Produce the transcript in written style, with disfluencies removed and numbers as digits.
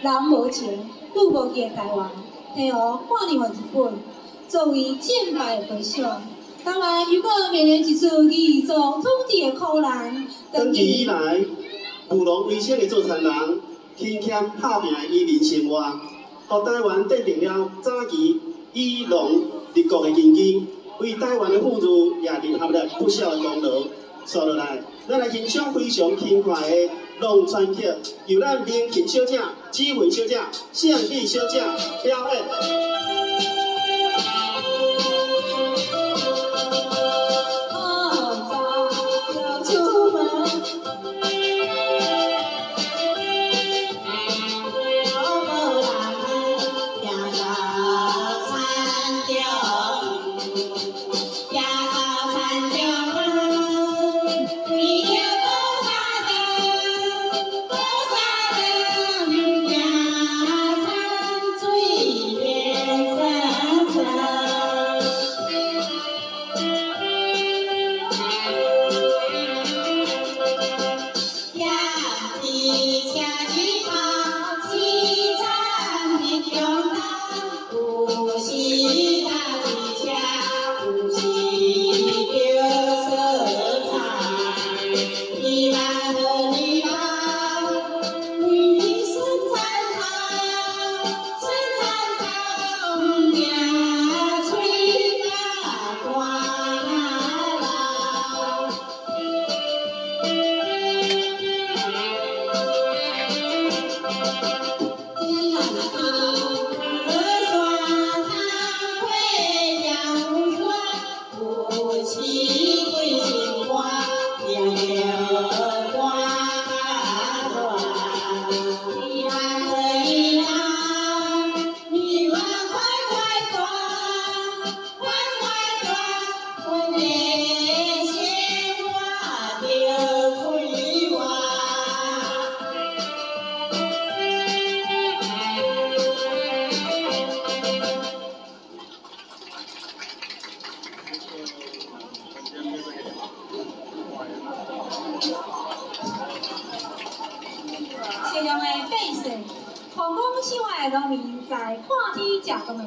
人无情，女无义的台湾，提互半年的日本，作为战败的回响。当然，如果明年一次义做土地的苦难，长期以来，务农为生的做田人，勤俭打拼的移民生活，互台湾奠定了早期以农立国的根基，为台湾的富裕也立下了不小的功劳。说落来，咱来欣赏非常轻快的农传曲，由咱明琴小姐、指挥小姐、相机小姐表演。善良的百姓，丰功伟业的农民在看天食饭的